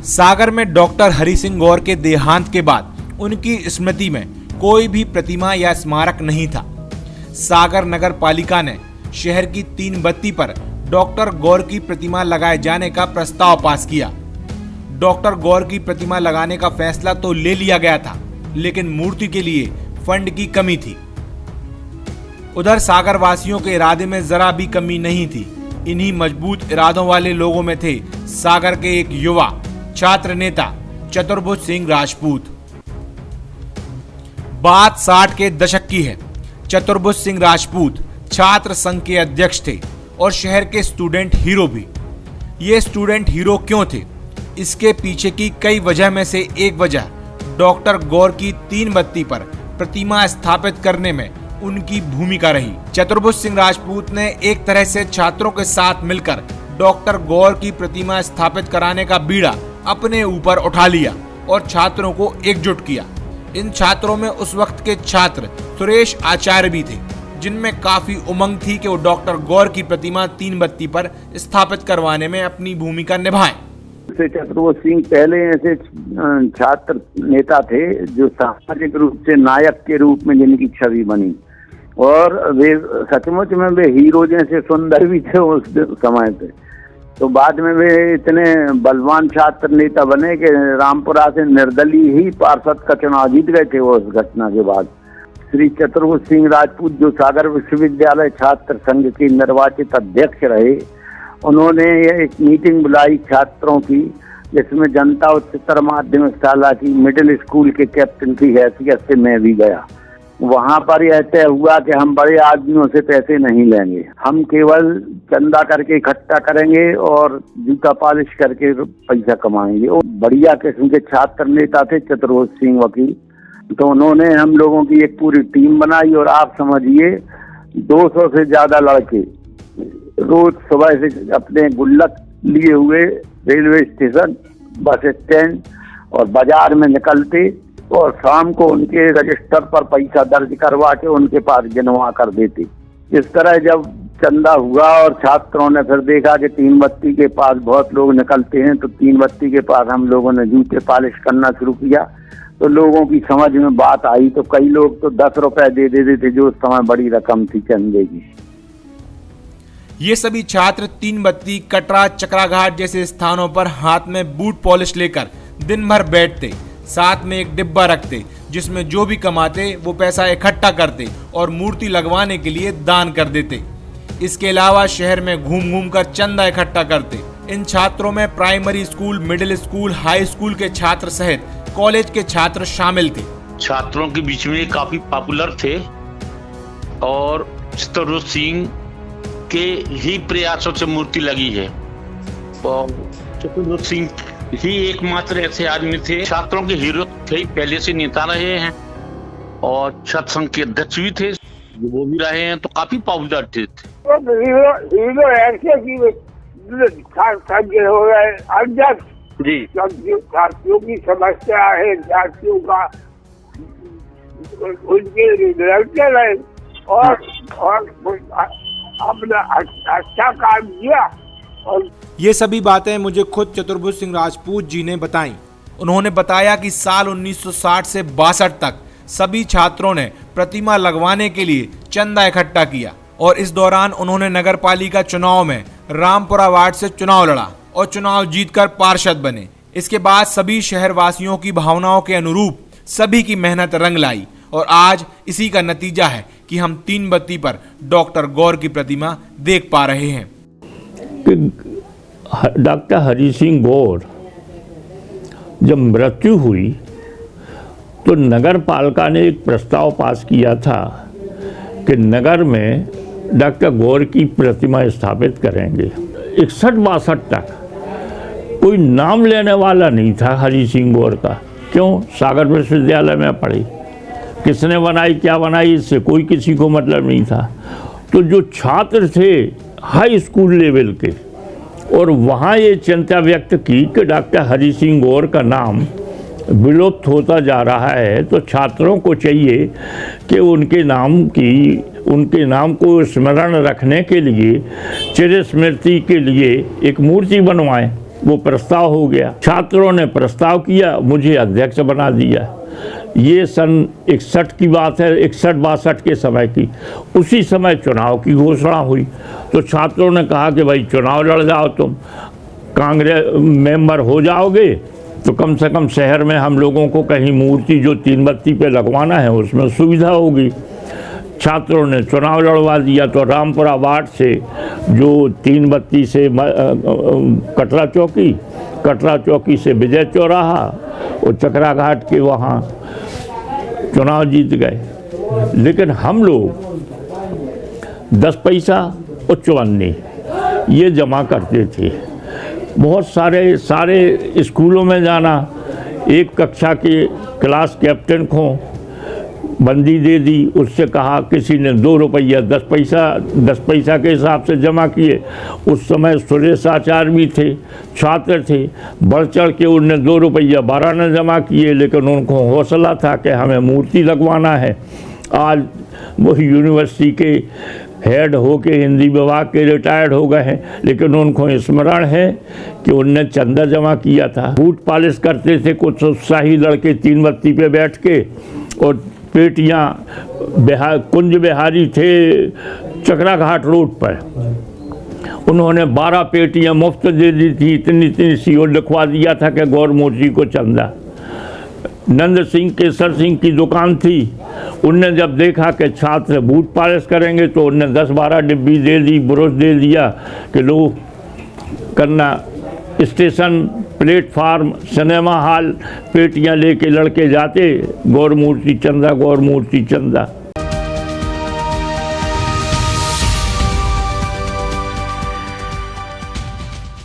सागर में डॉक्टर हरि सिंह गौर के देहांत के बाद उनकी स्मृति में कोई भी प्रतिमा या स्मारक नहीं था। सागर नगर पालिका ने शहर की 3 बत्ती पर डॉक्टर गौर की प्रतिमा लगाए जाने का प्रस्ताव पास किया। डॉक्टर गौर की प्रतिमा लगाने का फैसला तो ले लिया गया था, लेकिन मूर्ति के लिए फंड की कमी थी। उधर सागर वासियों के इरादे में जरा भी कमी नहीं थी। इन्हीं मजबूत इरादों वाले लोगों में थे सागर के एक युवा छात्र नेता चतुर्भुज सिंह राजपूत। बात 60 के दशक की है। चतुर्भुज सिंह राजपूत छात्र संघ के अध्यक्ष थे और शहर के स्टूडेंट हीरो भी। ये स्टूडेंट हीरो क्यों थे? इसके पीछे की कई वजह में से एक वजह डॉक्टर गौर की 3 बत्ती पर प्रतिमा स्थापित करने में उनकी भूमिका रही। चतुर्भुज सिंह राजपूत ने एक तरह से छात्रों के साथ मिलकर डॉक्टर गौर की प्रतिमा स्थापित कराने का बीड़ा अपने ऊपर उठा लिया और छात्रों को एकजुट किया। इन छात्रों में उस वक्त के छात्र सुरेश आचार्य भी थे, जिनमें काफी उमंग थी कि वो डॉक्टर गौर की प्रतिमा 3 बत्ती पर स्थापित करवाने में अपनी भूमिका निभाएं। चतुर्भुज सिंह पहले ऐसे छात्र नेता थे जो सामाजिक रूप से नायक के रूप में जिनकी छवि बनी, और वे सचमुच में वे हीरो जैसे सुंदर भी थे उस समय पे। तो बाद में वे इतने बलवान छात्र नेता बने कि रामपुरा से निर्दलीय ही पार्षद का चुनाव जीत गए थे। वो उस घटना के बाद श्री चतुर्भुज सिंह राजपूत जो सागर विश्वविद्यालय छात्र संघ के निर्वाचित अध्यक्ष रहे, उन्होंने एक मीटिंग बुलाई छात्रों की, जिसमें जनता उच्चतर माध्यमिक शाला की मिडिल स्कूल के कैप्टन की हैसियत से मैं भी गया। वहां पर यह तय हुआ कि हम बड़े आदमियों से पैसे नहीं लेंगे, हम केवल चंदा करके इकट्ठा करेंगे और जूता पॉलिश करके पैसा कमाएंगे। वो बढ़िया किस्म के छात्र नेता थे चतुर्भुज सिंह वकील। तो उन्होंने हम लोगों की एक पूरी टीम बनाई और आप समझिए 200 से ज्यादा लड़के रोज सुबह से अपने गुल्लक लिए हुए रेलवे स्टेशन, बस स्टैंड और बाजार में निकलते और शाम को उनके रजिस्टर पर पैसा दर्ज करवा के उनके पास गिनवा कर देते। इस तरह जब चंदा हुआ और छात्रों ने फिर देखा कि 3 बत्ती के पास बहुत लोग निकलते हैं, तो 3 बत्ती के पास हम लोगों ने जूते पॉलिश करना शुरू किया। तो लोगों की समझ में बात आई, तो कई लोग तो 10 रुपए दे देते थे, जो उस समय बड़ी रकम थी चंदे की। ये सभी छात्र 3 बत्ती, कटरा, चक्राघाट जैसे स्थानों पर हाथ में बूट पॉलिश लेकर दिन भर बैठते, साथ में एक डिब्बा रखते जिसमें जो भी कमाते वो पैसा इकट्ठा करते और मूर्ति लगवाने के लिए दान कर देते। इसके अलावा शहर में घूम घूम कर चंदा इकट्ठा करते। इन छात्रों में primary school, middle school, high school के छात्र सहित कॉलेज के छात्र शामिल थे। छात्रों के बीच में काफी पॉपुलर थे और चतुर्भुज सिंह के ही प्रयासों से मूर्ति लगी है। और चतुर्भुज सिंह ही एकमात्र ऐसे आदमी थे, छात्रों के हीरो थे, पहले से नेता रहे हैं और छात्र संघ के अध्यक्ष भी थे, वो भी रहे हैं, तो काफी पॉपुलर थे। हीरो ऐसे हो गए अध्यक्ष जी, छात्रियों की समस्या है, छात्रियों का उनके लड़के रहे और अपना अच्छा काम किया। और ये सभी बातें मुझे खुद चतुर्भुज सिंह राजपूत जी ने बताई। उन्होंने बताया कि साल 1960 से 62 तक सभी छात्रों ने प्रतिमा लगवाने के लिए चंदा इकट्ठा किया और इस दौरान उन्होंने नगर पालिका चुनाव में रामपुरा वार्ड से चुनाव लड़ा और चुनाव जीतकर पार्षद बने। इसके बाद सभी शहर वासियों की भावनाओं के अनुरूप सभी की मेहनत रंग लाई और आज इसी का नतीजा है कि हम 3 बत्ती पर डॉक्टर गौर की प्रतिमा देख पा रहे हैं। डॉक्टर हरि सिंह गौर जब मृत्यु हुई तो नगर पालिका ने एक प्रस्ताव पास किया था कि नगर में डॉक्टर गौर की प्रतिमा स्थापित करेंगे। 61-62 तक कोई नाम लेने वाला नहीं था हरि सिंह गौर का। क्यों? सागर विश्वविद्यालय में पढ़ी, किसने बनाई क्या बनाई इससे कोई किसी को मतलब नहीं था। तो जो छात्र थे हाई स्कूल लेवल के, और वहाँ ये चिंता व्यक्त की कि डॉक्टर हरि सिंह गौर का नाम विलुप्त होता जा रहा है, तो छात्रों को चाहिए कि उनके नाम को स्मरण रखने के लिए, चिर स्मृति के लिए एक मूर्ति बनवाएं। वो प्रस्ताव हो गया, छात्रों ने प्रस्ताव किया, मुझे अध्यक्ष बना दिया। ये सन 61 की बात है, 61-62 के समय की। उसी समय चुनाव की घोषणा हुई तो छात्रों ने कहा कि भाई चुनाव लड़ जाओ, तुम कांग्रेस मेंबर हो जाओगे तो कम से कम शहर में हम लोगों को कहीं मूर्ति जो 3 बत्ती पे लगवाना है उसमें सुविधा होगी। छात्रों ने चुनाव लड़वा दिया तो रामपुरा वार्ड से जो 3 बत्ती से कटरा चौकी से विजय चौराहा और चकरा घाट के वहाँ चुनाव जीत गए। लेकिन हम लोग 10 पैसा और चवन्नी ये जमा करते थे। बहुत सारे स्कूलों में जाना, एक कक्षा के क्लास कैप्टन को बंदी दे दी, उससे कहा, किसी ने 2 रुपया 10 पैसा के हिसाब से जमा किए। उस समय सुरेश आचार्य भी थे, छात्र थे, बढ़ चढ़ के उनने 2 रुपया 12 ने जमा किए, लेकिन उनको हौसला था कि हमें मूर्ति लगवाना है। आज वो यूनिवर्सिटी के हेड हो के हिंदी विभाग के रिटायर्ड हो गए हैं, लेकिन उनको स्मरण है कि उनने चंदा जमा किया था। बूट पॉलिश करते थे कुछ उत्साही लड़के 3 बत्ती पे बैठ के, और पेटियाँ कुंज बिहारी थे चकरा घाट रोड पर, उन्होंने 12 पेटियाँ मुफ्त दे दी थी, इतनी सी और लिखवा दिया था कि गौर मूर्ति को चंदा। नंद सिंह केसर सिंह की दुकान थी, उनने जब देखा कि छात्र बूट पॉलिश करेंगे तो उनने 10-12 डिब्बी दे दी, ब्रश दे दिया कि लो करना। स्टेशन, प्लेटफार्म, सिनेमा हॉल पेटियां लेके लड़के जाते, गौर मूर्ति चंदा, गौर मूर्ति चंदा।